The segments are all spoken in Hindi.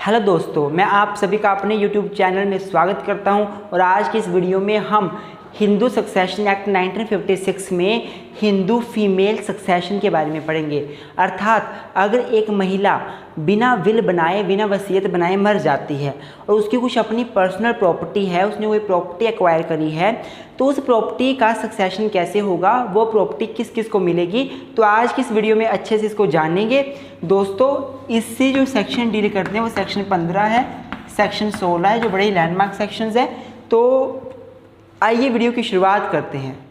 हेलो दोस्तों, मैं आप सभी का अपने YouTube चैनल में स्वागत करता हूं और आज की इस वीडियो में हम हिंदू सक्सेशन एक्ट 1956 में हिंदू फीमेल सक्सेशन के बारे में पढ़ेंगे। अर्थात अगर एक महिला बिना विल बनाए, बिना वसीयत बनाए मर जाती है और उसकी कुछ अपनी पर्सनल प्रॉपर्टी है, उसने वो प्रॉपर्टी एक्वायर करी है, तो उस प्रॉपर्टी का सक्सेशन कैसे होगा, वो प्रॉपर्टी किस किस को मिलेगी, तो आज की इस वीडियो में अच्छे से इसको जानेंगे। दोस्तों, इससे जो सेक्शन डील करते हैं वो सेक्शन 15 है, सेक्शन 16 है, जो बड़े ही लैंडमार्क सेक्शंस है। तो आइए वीडियो की शुरुआत करते हैं।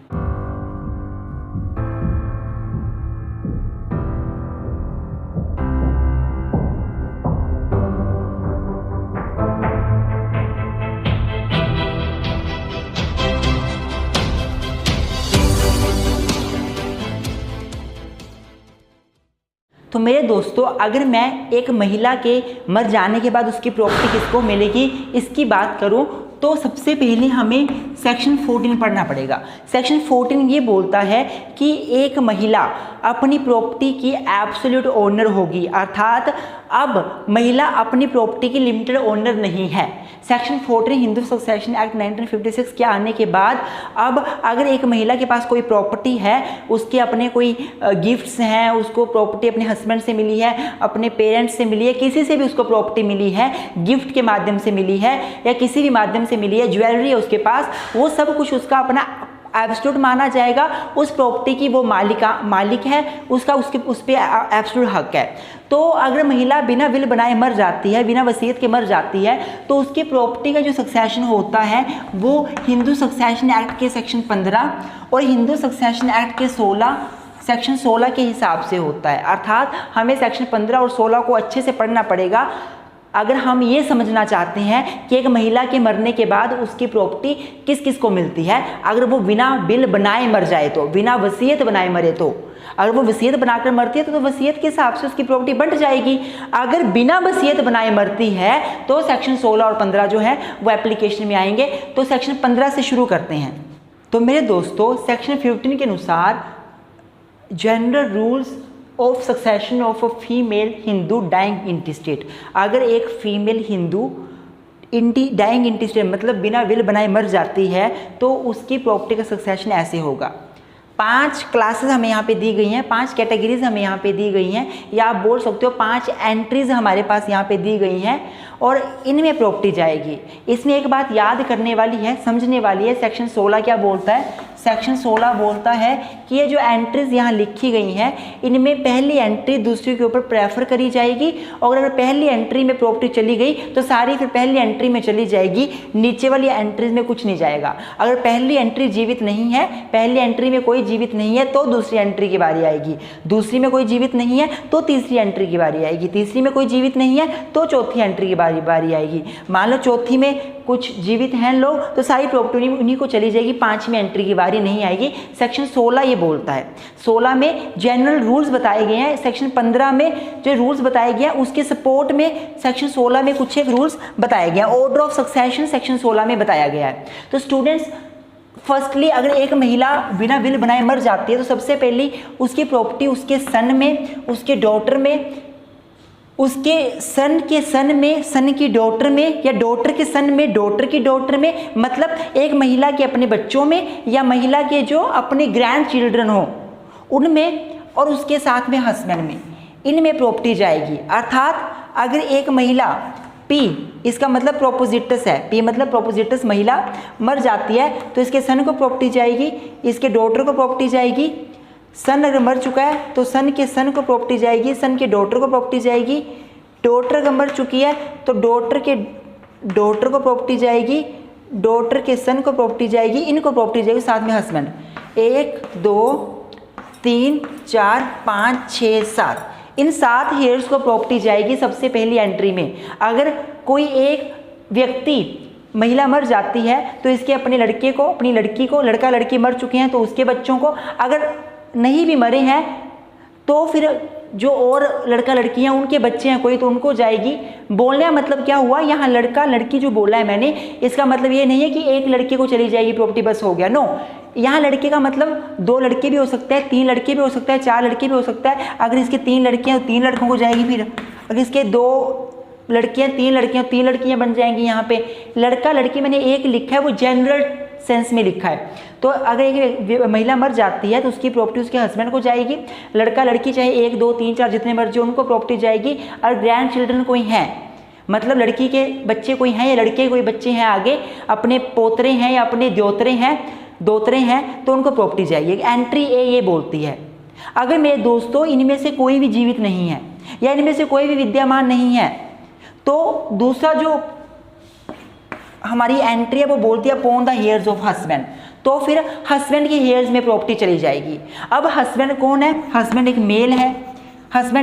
तो मेरे दोस्तों, अगर मैं एक महिला के मर जाने के बाद उसकी प्रॉपर्टी किसको मिलेगी इसकी बात करूं तो सबसे पहले हमें सेक्शन 14 पढ़ना पड़ेगा। सेक्शन 14 ये बोलता है कि एक महिला अपनी प्रॉपर्टी की एब्सोल्यूट ओनर होगी, अर्थात अब महिला अपनी प्रॉपर्टी की लिमिटेड ओनर नहीं है। सेक्शन 14 हिंदू सक्सेशन एक्ट 1956 के आने के बाद अब अगर एक महिला के पास कोई प्रॉपर्टी है, उसके अपने कोई गिफ्ट्स हैं, उसको प्रॉपर्टी अपने हस्बैंड से मिली है, अपने पेरेंट्स से मिली है, किसी से भी उसको प्रॉपर्टी मिली है, गिफ्ट के माध्यम से मिली है या किसी भी माध्यम से मिली है, ज्वेलरी है उसके पास, वो सब कुछ उसका अपना एब्सोल्यूट माना जाएगा। उस प्रॉपर्टी की वो मालिक है, उसका उस पर एब्सोल्यूट हक है। तो अगर महिला बिना विल बनाए मर जाती है, बिना वसीयत के मर जाती है, तो उसकी प्रॉपर्टी का जो सक्सेशन होता है वो हिंदू सक्सेशन एक्ट के सेक्शन 15 और हिंदू सक्सेशन एक्ट के सेक्शन 16 के हिसाब से होता है। अर्थात हमें सेक्शन 15 और 16 को अच्छे से पढ़ना पड़ेगा अगर हम ये समझना चाहते हैं कि एक महिला के मरने के बाद उसकी प्रॉपर्टी किस किस को मिलती है। अगर वो बिना विल बनाए मर जाए तो, बिना वसीयत बनाए मरे तो, अगर वो वसीयत बनाकर मरती है तो वसीयत के हिसाब से उसकी प्रॉपर्टी बंट जाएगी। अगर बिना वसीयत बनाए मरती है तो सेक्शन 16 और 15 जो है वो एप्लीकेशन में आएंगे। तो सेक्शन 15 से शुरू करते हैं। तो मेरे दोस्तों, सेक्शन 15 के अनुसार general rules of succession of a female Hindu dying intestate. अगर एक फीमेल हिंदू डाइंग इंटेस्टेट मतलब बिना विल बनाए मर जाती है तो उसकी प्रॉपर्टी का सक्सेशन ऐसे होगा। 5 क्लासेस हमें यहाँ पे दी गई हैं, 5 कैटेगरीज हमें यहाँ पे दी गई हैं, या आप बोल सकते हो 5 एंट्रीज हमारे पास यहाँ पे दी गई हैं और इनमें प्रॉपर्टी जाएगी। इसमें एक बात याद करने वाली है, समझने वाली है। सेक्शन 16 क्या बोलता है? सेक्शन 16 बोलता है कि ये जो एंट्रीज यहाँ लिखी गई हैं इनमें पहली एंट्री दूसरी के ऊपर प्रेफर करी जाएगी, और अगर पहली एंट्री में प्रॉपर्टी चली गई तो सारी फिर पहली एंट्री में चली जाएगी, नीचे वाली एंट्रीज में कुछ नहीं जाएगा। अगर पहली एंट्री जीवित नहीं है, पहली एंट्री में कोई जीवित नहीं है तो दूसरी एंट्री की बारी आएगी, दूसरी में कोई जीवित नहीं है तो तीसरी एंट्री की बारी आएगी, तीसरी में कोई जीवित नहीं है तो चौथी एंट्री की बारी आएगी। मान लो चौथी में कुछ जीवित हैं लोग तो सारी प्रॉपर्टी उन्हीं को चली जाएगी, 5वीं एंट्री की बारी नहीं आएगी। सेक्शन 16 ये बोलता है। 16 में जनरल रूल्स बताए गए हैं, सेक्शन 15 में जो रूल्स बताए गए हैं उसके सपोर्ट में सेक्शन 16 में कुछ एक रूल्स बताए गए हैं। ऑर्डर ऑफ सक्सेशन सेक्शन 16 में बताया गया है। तो स्टूडेंट्स, फर्स्टली अगर एक महिला बिना विल बनाए मर जाती है तो सबसे पहली उसकी प्रॉपर्टी उसके सन में, उसके डॉटर में, उसके सन के सन में, सन की डॉटर में, या डॉटर के सन में, डॉटर की डॉटर में, मतलब एक महिला के अपने बच्चों में या महिला के जो अपने ग्रैंड चिल्ड्रन हो उनमें, और उसके साथ में हस्बैंड में, इनमें प्रॉपर्टी जाएगी। अर्थात अगर एक महिला P, इसका मतलब प्रोपोजिटस है, P मतलब प्रोपोजिटस महिला मर जाती है तो इसके सन को प्रॉपर्टी जाएगी, इसके डॉटर को प्रॉपर्टी जाएगी। सन अगर मर चुका है तो सन के सन को प्रॉपर्टी जाएगी, सन के डॉटर को प्रॉपर्टी जाएगी। डॉटर अगर मर चुकी है तो डॉटर के डॉटर को प्रॉपर्टी जाएगी, डॉटर के सन को प्रॉपर्टी जाएगी, इनको प्रॉपर्टी जाएगी साथ में हस्बैंड। 1 2 3 4 5 6 7, इन 7 हेयर्स को प्रॉपर्टी जाएगी सबसे पहली एंट्री में। अगर कोई एक व्यक्ति महिला मर जाती है तो इसके अपने लड़के को, अपनी लड़की को, लड़का लड़की मर चुके हैं तो उसके बच्चों को, अगर नहीं भी मरे हैं तो फिर जो और लड़का लड़की हैं उनके बच्चे हैं कोई तो उनको जाएगी। बोलने का मतलब क्या हुआ, यहाँ लड़का लड़की जो बोला है मैंने, इसका मतलब ये नहीं है कि एक लड़के को चली जाएगी प्रॉपर्टी बस हो गया, नो। यहाँ लड़के का मतलब 2 लड़के भी हो सकते हैं, 3 लड़के भी हो सकता है, 4 लड़के भी हो सकता है। अगर इसके 3 लड़के हैं तो 3 लड़कों को जाएगी। फिर अगर इसके 2 लड़कियां, 3 लड़कियां बन जाएंगी। यहाँ पे लड़का लड़की मैंने एक लिखा है, वो जनरल सेंस में लिखा है। तो अगर एक महिला मर जाती है तो उसकी प्रॉपर्टी उसके हस्बैंड को जाएगी। लड़का लड़की चाहे 1 2 3 4 जितने मर्जी उनको प्रॉपर्टी जाएगी। और ग्रैंड चिल्ड्रन कोई हैं, मतलब लड़की के बच्चे कोई हैं या लड़के के कोई बच्चे हैं आगे, अपने पोतरे हैं या अपने दोतरे हैं तो उनको प्रॉपर्टी जाएगी। एंट्री ए ये बोलती है, अगर मेरे दोस्तों इनमें से कोई भी जीवित नहीं है या इनमें से कोई भी विद्यमान नहीं है तो दूसरा जो हमारी एंट्री है वो बोलती है upon the heirs of husband. तो फिर हस्बैंड के हेयर्स में प्रॉपर्टी चली जाएगी। अब हस्बैंड कौन है? हस्बैंड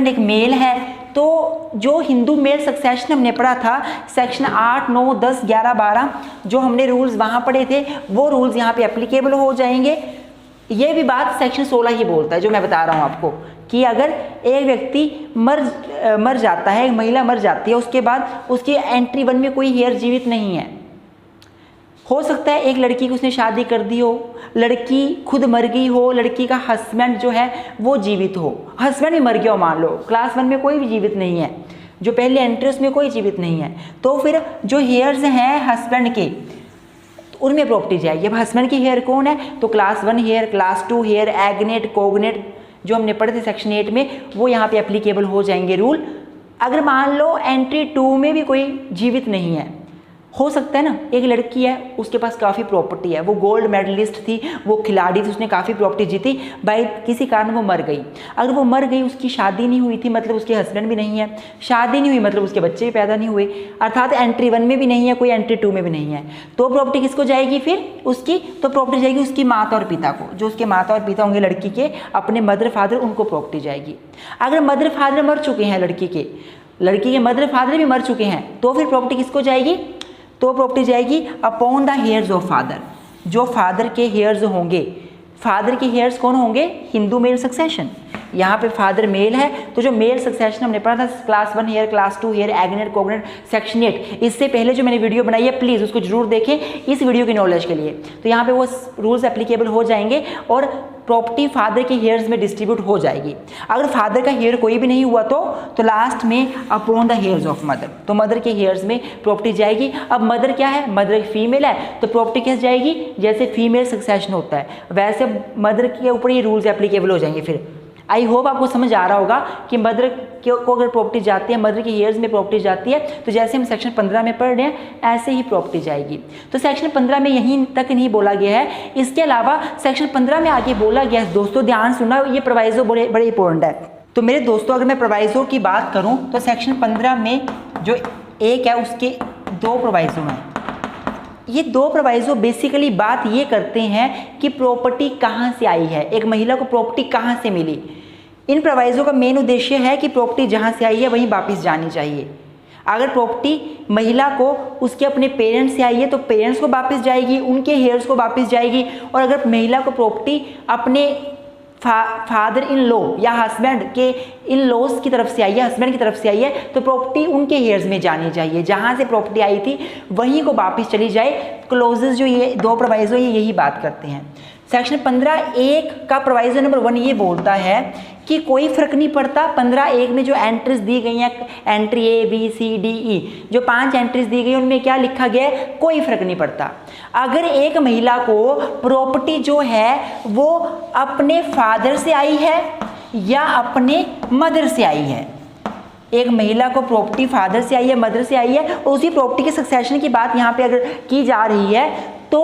एक मेल है। तो जो हिंदू मेल सक्सेशन हमने पढ़ा था सेक्शन 8, 9, 10, 11, 12 जो हमने रूल्स वहाँ पढ़े थे वो रूल्स यहाँ पे एप्लीकेबल हो जाएंगे। ये भी बात सेक्शन 16 ही बोलता है जो मैं बता रहा हूँ आपको कि अगर एक व्यक्ति मर जाता है, एक महिला मर जाती है, उसके बाद उसकी एंट्री 1 में कोई हेयर जीवित नहीं है। हो सकता है एक लड़की की उसने शादी कर दी हो, लड़की खुद मर गई हो, लड़की का हस्बैंड जो है वो जीवित हो, हस्बैंड भी मर गया हो, मान लो क्लास 1 में कोई भी जीवित नहीं है, जो पहले एंट्री उसमें कोई जीवित नहीं है, तो फिर जो हेयर्स हैं हस्बैंड के उनमें प्रॉपर्टी जाएगी। अब हस्बैंड की हेयर कौन है? तो class 1 heir, class 2 heir, agnate, cognate जो हमने पढ़े थे सेक्शन 8 में वो यहाँ पे एप्लीकेबल हो जाएंगे रूल। अगर मान लो एंट्री 2 में भी कोई जीवित नहीं है, हो सकता है ना एक लड़की है उसके पास काफ़ी प्रॉपर्टी है, वो गोल्ड मेडलिस्ट थी, वो खिलाड़ी थी, उसने काफ़ी प्रॉपर्टी जीती, बाई किसी कारण वो मर गई। अगर वो मर गई, उसकी शादी नहीं हुई थी, मतलब उसके हस्बैंड भी नहीं है, शादी नहीं हुई मतलब उसके बच्चे भी पैदा नहीं हुए, अर्थात एंट्री 1 में भी नहीं है कोई, एंट्री 2 में भी नहीं है, तो प्रॉपर्टी किसको जाएगी फिर? उसकी तो प्रॉपर्टी जाएगी उसकी माता और पिता को। जो उसके माता और पिता होंगे लड़की के, अपने मदर फादर, उनको प्रॉपर्टी जाएगी। अगर मदर फादर मर चुके हैं लड़की के मदर फादर भी मर चुके हैं तो फिर प्रॉपर्टी किसको जाएगी? तो प्रॉपर्टी जाएगी upon the heirs of father. जो फादर के हेयर्स होंगे, फादर के हेयर्स कौन होंगे? Hindu male succession. यहाँ पे फादर मेल है तो जो मेल सक्सेशन हमने पढ़ा था class 1 heir, class 2 heir, agnate, cognate, section 8, इससे पहले जो मैंने वीडियो बनाई है प्लीज़ उसको जरूर देखें इस वीडियो की नॉलेज के लिए। तो यहाँ पे वो रूल्स एप्लीकेबल हो जाएंगे और प्रॉपर्टी फादर के हेयर्स में डिस्ट्रीब्यूट हो जाएगी। अगर फादर का हेयर कोई भी नहीं हुआ तो लास्ट में upon the heirs of mother, तो मदर के हेयर्स में प्रॉपर्टी जाएगी। अब मदर क्या है? मदर एक फीमेल है तो प्रॉपर्टी कैसे जाएगी? जैसे फीमेल सक्सेशन होता है वैसे मदर के ऊपर ये रूल्स एप्लीकेबल हो जाएंगे। फिर आई होप आपको समझ आ रहा होगा कि मदर को अगर प्रॉपर्टी जाती है, मदर के हेयर्स में प्रॉपर्टी जाती है तो जैसे हम सेक्शन 15 में पढ़ रहे हैं ऐसे ही प्रॉपर्टी जाएगी। तो सेक्शन 15 में यहीं तक नहीं बोला गया है, इसके अलावा सेक्शन 15 में आगे बोला गया है। दोस्तों ध्यान सुनना, ये प्रोवाइजो बड़े इंपॉर्टेंट है। तो मेरे दोस्तों अगर मैं प्रोवाइजो की बात करूँ तो सेक्शन 15 में जो एक है उसके 2 प्रोवाइजो हैं। ये 2 प्रोवाइजो बेसिकली बात ये करते हैं कि प्रॉपर्टी कहाँ से आई है, एक महिला को प्रॉपर्टी कहाँ से मिली। इन प्रोवाइजो का मेन उद्देश्य है कि प्रॉपर्टी जहाँ से आई है वहीं वापस जानी चाहिए। अगर प्रॉपर्टी महिला को उसके अपने पेरेंट्स से आई है तो पेरेंट्स को वापस जाएगी, उनके हेयर्स को वापस जाएगी। और अगर महिला को प्रॉपर्टी अपने फादर इन लॉ या हस्बैंड के इन लॉज की तरफ से आई है, हस्बैंड की तरफ से आई है, तो प्रॉपर्टी उनके हेयर्स में जानी चाहिए, जहाँ से प्रॉपर्टी आई थी वहीं को वापस चली जाए। क्लोजेस जो ये 2 प्रोवाइजो ये यही बात करते हैं। सेक्शन 15(1) का प्रोवाइजो नंबर 1 ये बोलता है कि कोई फर्क नहीं पड़ता 15(1) में जो एंट्रीज दी गई हैं, entry A, B, C, D, E, जो 5 एंट्रीज दी गई उनमें क्या लिखा गया है? कोई फर्क नहीं पड़ता। अगर एक महिला को प्रॉपर्टी जो है वो अपने फादर से आई है या अपने मदर से आई है, एक महिला को प्रॉपर्टी फादर से आई है, मदर से आई है, और उसी प्रॉपर्टी के सक्सेशन की बात यहाँ पे अगर की जा रही है तो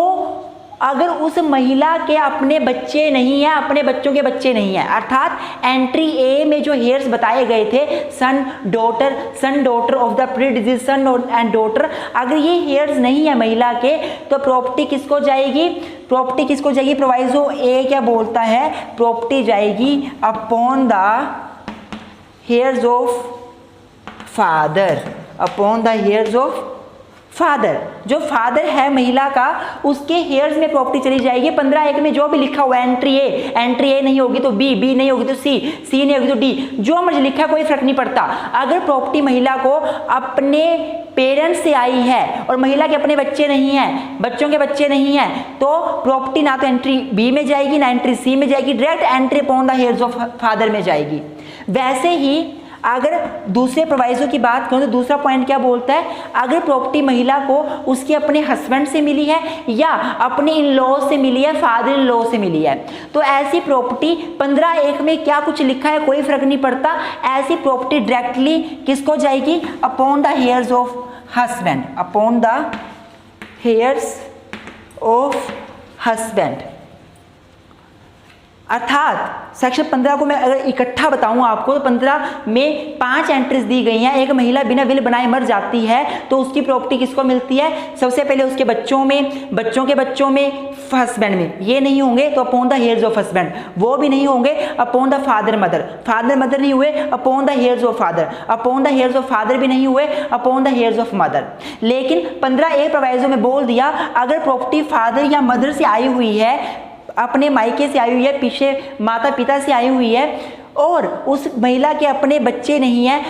अगर उस महिला के अपने बच्चे नहीं हैं, अपने बच्चों के बच्चे नहीं हैं, अर्थात एंट्री A में जो हेयर्स बताए गए थे son daughter of the predeceaser son and daughter, अगर ये हेयर्स नहीं है महिला के तो प्रॉपर्टी किसको जाएगी? प्रॉपर्टी किसको जाएगी? प्रोवाइजो A क्या बोलता है? प्रॉपर्टी जाएगी upon the heirs of father, upon the heirs of father. जो फादर है महिला का उसके हेयर्स में प्रॉपर्टी चली जाएगी। 15(1) में जो भी लिखा हुआ एंट्री A नहीं होगी तो B नहीं होगी तो C नहीं होगी तो D, जो मर्जी लिखा है कोई फर्क नहीं पड़ता। अगर प्रॉपर्टी महिला को अपने पेरेंट्स से आई है और महिला के अपने बच्चे नहीं हैं, बच्चों के बच्चे नहीं हैं, तो प्रॉपर्टी ना तो एंट्री B में जाएगी ना एंट्री C में जाएगी, direct entry upon the heirs of father में जाएगी। वैसे ही अगर दूसरे प्रोवाइजो की बात करूँ तो दूसरा पॉइंट क्या बोलता है, अगर प्रॉपर्टी महिला को उसके अपने हस्बैंड से मिली है या अपने इन लॉ से मिली है, फादर इन लॉ से मिली है, तो ऐसी प्रॉपर्टी 15(1) में क्या कुछ लिखा है कोई फर्क नहीं पड़ता, ऐसी प्रॉपर्टी डायरेक्टली किसको जाएगी, upon the heirs of husband, upon the heirs of husband. अर्थात सेक्शन 15 को मैं अगर इकट्ठा बताऊं आपको तो 15 में 5 एंट्रीज दी गई हैं। एक महिला बिना विल बनाए मर जाती है तो उसकी प्रॉपर्टी किसको मिलती है, सबसे पहले उसके बच्चों में, बच्चों के बच्चों में, हस्बैंड में, ये नहीं होंगे तो upon the heirs of husband, वो भी नहीं होंगे upon the father mother, father mother नहीं हुए upon the heirs of father, upon the heirs of father भी नहीं हुए upon the heirs of mother. लेकिन 15(1) प्रोवाइजो में बोल दिया अगर प्रॉपर्टी फादर या मदर से आई हुई है, अपने मायके से आई हुई है, पीछे माता पिता से आई हुई है और उस महिला के अपने बच्चे नहीं हैं,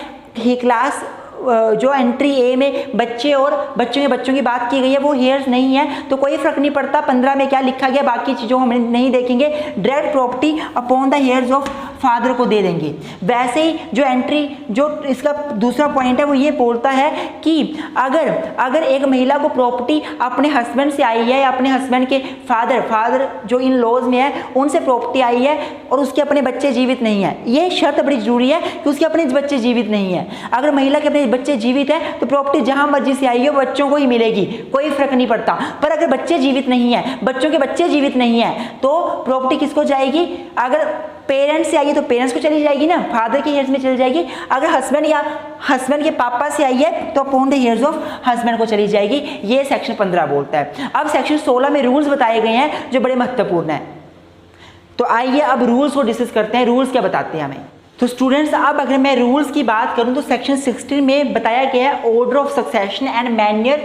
क्लास जो एंट्री ए में बच्चे और बच्चों के बच्चों की बात की गई है वो हेयर्स नहीं है, तो कोई फर्क नहीं पड़ता 15 में क्या लिखा गया, बाकी चीज़ों हम नहीं देखेंगे, direct property upon the heirs of father को दे देंगे। वैसे ही जो एंट्री, जो इसका दूसरा पॉइंट है वो ये बोलता है कि अगर एक महिला को प्रॉपर्टी अपने हस्बैंड से आई है या अपने हस्बैंड के फादर जो इन लॉज में है उनसे प्रॉपर्टी आई है और उसके अपने बच्चे जीवित नहीं है, ये शर्त बड़ी जरूरी है कि उसके अपने बच्चे जीवित नहीं है। अगर महिला के अपने बच्चे जीवित है तो प्रॉपर्टी जहां मर्जी से आई है बच्चों को ही मिलेगी, कोई फर्क नहीं पड़ता। पर अगर बच्चे जीवित नहीं है, बच्चों के बच्चे जीवित नहीं है तो प्रॉपर्टी किसको जाएगी, अगर पेरेंट्स से आई है तो पेरेंट्स को चली जाएगी ना, फादर के हेयर्स में चली जाएगी। अगर हस्बैंड या हस्बैंड के पापा से आई है तो upon the heirs of husband को चली जाएगी, ये सेक्शन 15 बोलता है। अब सेक्शन 16 में रूल्स बताए गए हैं जो बड़े महत्वपूर्ण हैं, तो आइए अब रूल्स को डिस्कस करते हैं। रूल्स क्या बताते हैं हमें, तो स्टूडेंट्स अब अगर मैं रूल्स की बात करूं तो सेक्शन 16 में बताया गया है order of succession and manner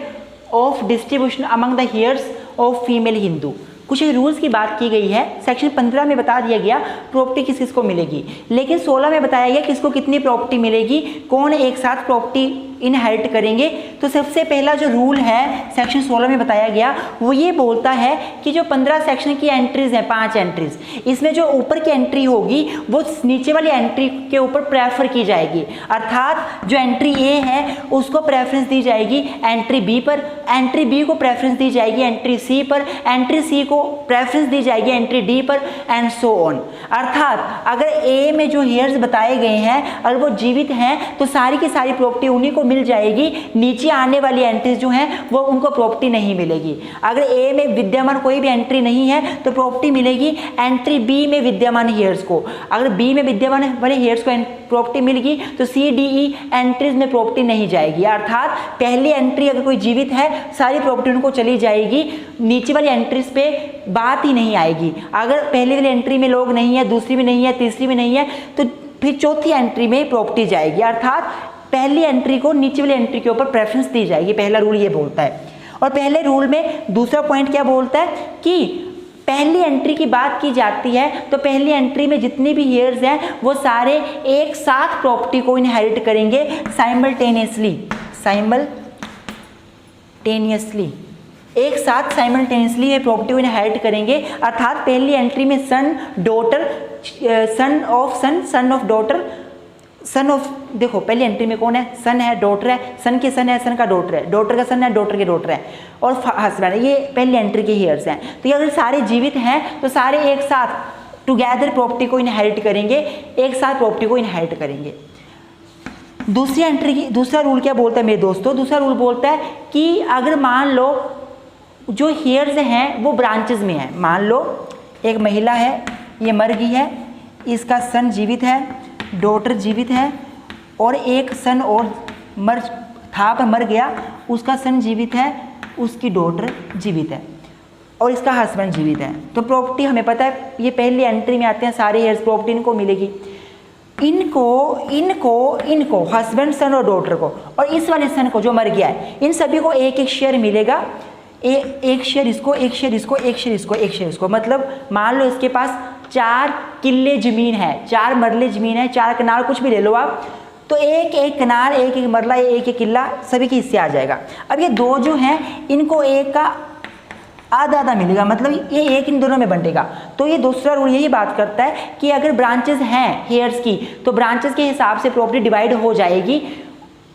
of distribution among the heirs of female Hindu. कुछ रूल्स की बात की गई है। सेक्शन 15 में बता दिया गया प्रॉपर्टी किस किसको मिलेगी, लेकिन 16 में बताया गया किसको कितनी प्रॉपर्टी मिलेगी, कौन एक साथ प्रॉपर्टी इनहेरिट करेंगे। तो सबसे पहला जो रूल है सेक्शन 16 में बताया गया वो ये बोलता है कि जो 15 सेक्शन की एंट्रीज हैं, 5 एंट्रीज, इसमें जो ऊपर की एंट्री होगी वो नीचे वाली एंट्री के ऊपर प्रेफर की जाएगी। अर्थात जो एंट्री ए है उसको प्रेफरेंस दी जाएगी एंट्री बी पर, एंट्री बी को प्रेफरेंस दी जाएगी एंट्री सी पर, एंट्री सी को प्रेफरेंस दी जाएगी एंट्री डी पर एंड सो ऑन। अर्थात अगर ए में जो हेयर्स बताए गए हैं अगर वो जीवित हैं तो सारी की सारी प्रॉपर्टी उन्हीं को मिल जाएगी, नीचे आने वाली एंट्रीज जो हैं वो उनको प्रॉपर्टी नहीं मिलेगी। अगर ए में विद्यमान कोई भी एंट्री नहीं है तो प्रॉपर्टी मिलेगी एंट्री बी में विद्यमान हेयर्स को, अगर बी में विद्यमान वाले हेयर्स को प्रॉपर्टी मिलेगी तो सी डी ई एंट्रीज में प्रॉपर्टी नहीं जाएगी। अर्थात पहली एंट्री अगर कोई जीवित है सारी प्रॉपर्टी उनको चली जाएगी, नीचे वाली एंट्रीज पे बात ही नहीं आएगी। अगर पहली वाली एंट्री में लोग नहीं है, दूसरी में नहीं है, तीसरी में नहीं है तो फिर चौथी एंट्री में प्रॉपर्टी जाएगी। अर्थात पहली एंट्री को नीचे वाली एंट्री के ऊपर प्रेफरेंस दी जाएगी, पहला रूल ये बोलता है। और पहले रूल में दूसरा पॉइंट क्या बोलता है कि पहली एंट्री की बात की जाती है तो पहली एंट्री में जितने भी हेयर्स हैं वो सारे एक साथ प्रॉपर्टी को इनहेरिट करेंगे साइमल्टेनियसली, एक साथ साइमल्टेनियसली ये प्रॉपर्टी को इनहेरिट करेंगे। अर्थात पहली एंट्री में son daughter, son of daughter, son of, देखो पहली एंट्री में कौन है, सन है, डॉटर है, सन के सन है, सन का डॉटर है, डॉटर का सन है, डॉटर के डॉटर है और हस्बैंड है, ये पहली एंट्री के हेयर्स हैं। तो ये अगर सारे जीवित हैं तो सारे एक साथ टुगेदर प्रॉपर्टी को इनहेरिट करेंगे, एक साथ प्रॉपर्टी को इनहेरिट करेंगे। दूसरी एंट्री की दूसरा रूल क्या बोलता है मेरे दोस्तों, दूसरा रूल बोलता है कि अगर मान लो जो हेयर्स हैं वो ब्रांचेस में हैं, मान लो एक महिला है, ये मर गई है, इसका सन जीवित है, डॉटर जीवित है और एक सन और मर गया, उसका सन जीवित है, उसकी डॉटर जीवित है और इसका हस्बैंड जीवित है। तो प्रॉपर्टी हमें पता है ये पहली एंट्री में आते हैं सारे हेयर्स, प्रॉपर्टी इनको मिलेगी, इनको हस्बैंड, सन और डॉटर को और इस वाले सन को जो मर गया है इन सभी को एक एक शेयर मिलेगा, एक शेयर इसको, एक शेयर इसको, एक शेयर इसको, एक शेयर इसको। मतलब मान लो इसके पास 4 किल्ले ज़मीन है, 4 मरले ज़मीन है, 4 कनाल कुछ भी ले लो आप, तो एक एक कनाल, एक एक मरला, एक एक किल्ला सभी के हिस्से आ जाएगा। अब ये दो जो हैं इनको एक का आधा आधा मिलेगा, मतलब ये एक इन दोनों में बंटेगा। तो ये दूसरा रूल यही बात करता है कि अगर ब्रांचेस हैं हेयर्स की तो ब्रांचेस के हिसाब से प्रॉपर्टी डिवाइड हो जाएगी,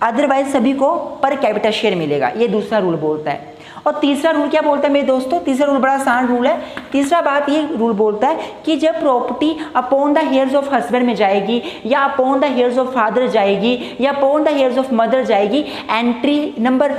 अदरवाइज सभी को पर कैपिटा शेयर मिलेगा। ये दूसरा रूल बोलता है। और तीसरा रूल क्या बोलता है मेरे दोस्तों? तीसरा रूल बड़ा आसान रूल है। तीसरा बात ये रूल बोलता है कि जब property upon the heirs of husband में जाएगी या upon the heirs of father जाएगी या upon the heirs of mother जाएगी, entry number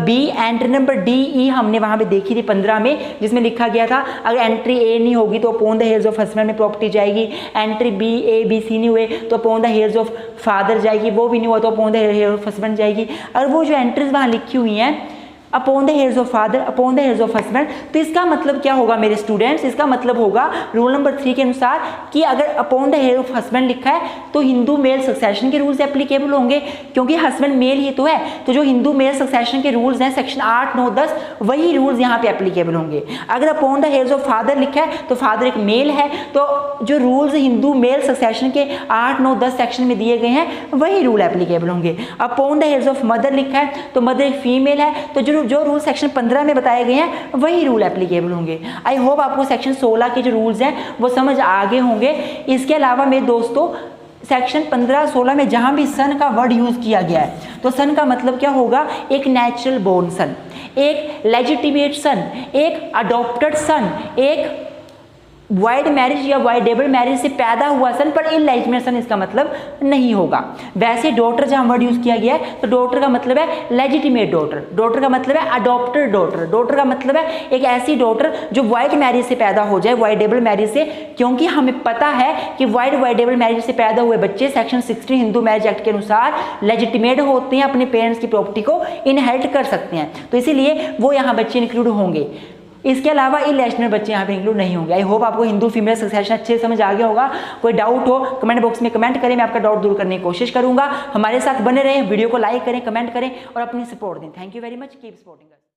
B, entry number D, E हमने वहाँ पे देखी थी 15 में, जिसमें लिखा गया था अगर एंट्री ए नहीं होगी तो upon the heirs of husband में प्रॉपर्टी जाएगी, एंट्री बी, ए, बी, सी नहीं हुए तो upon the heirs of father जाएगी, वो भी नहीं हुआ तो upon the heirs of husband जाएगी। और वो जो एंट्रीज वहाँ लिखी हुई हैं upon the heirs of father, upon the heirs of husband, तो इसका मतलब क्या होगा मेरे स्टूडेंट्स? इसका मतलब होगा रूल नंबर 3 के अनुसार कि अगर upon the heir of husband लिखा है तो हिंदू मेल सक्सेशन के रूल्स एप्लीकेबल होंगे, क्योंकि हस्बैंड मेल ही तो है। तो जो हिंदू मेल सक्सेशन के रूल्स हैं सेक्शन 8, 9, 10 वही रूल्स यहाँ पे एप्लीकेबल होंगे। अगर upon the heirs of father लिखा है तो फादर एक मेल है, तो जो रूल्स हिंदू मेल सक्सेशन के 8, 9, 10 सेक्शन में दिए गए हैं वही रूल एप्लीकेबल होंगे। Upon the heirs of mother लिखा है तो मदर एक फीमेल है, तो जो रूल सेक्शन 15 में बताए गए हैं वही रूल एप्लीकेबल होंगे। आई होप आपको सेक्शन 16 के जो रूल्स हैं वो समझ आ गए होंगे। इसके अलावा मेरे दोस्तों सेक्शन 15, 16 में जहां भी सन का वर्ड यूज किया गया है तो सन का मतलब क्या होगा? एक नेचुरल बोर्न सन, एक लेजिटिमेट सन, एक अडॉप्टेड सन, एक वाइड मैरिज या वाइडेबल मैरिज से पैदा हुआ सन, पर इनलेजिटिमेट सन इसका मतलब नहीं होगा। वैसे डॉटर जहाँ वर्ड यूज किया गया है तो डॉटर का मतलब है लेजिटिमेट डॉटर, डॉटर का मतलब है अडॉप्टेड डॉटर, डॉटर का मतलब है एक ऐसी डॉटर जो वाइड मैरिज से पैदा हो जाए, वाइडेबल मैरिज से, क्योंकि हमें पता है कि वाइडेबल मैरिज से पैदा हुए बच्चे सेक्शन 16 हिंदू मैरिज एक्ट के अनुसार लेजिटिमेट होते हैं, अपने पेरेंट्स की प्रॉपर्टी को इनहेरिट कर सकते हैं, तो इसीलिए वो यहाँ बच्चे इंक्लूड होंगे। इसके अलावा इलेजिटिमेट बच्चे यहाँ पे इंक्लूड नहीं होंगे। आई होप आपको हिंदू फीमेल सक्सेशन अच्छे से समझ आ गया होगा। कोई डाउट हो कमेंट बॉक्स में कमेंट करें, मैं आपका डाउट दूर करने की कोशिश करूंगा। हमारे साथ बने रहें, वीडियो को लाइक करें, कमेंट करें और अपनी सपोर्ट दें। Thank you very much, keep supporting us.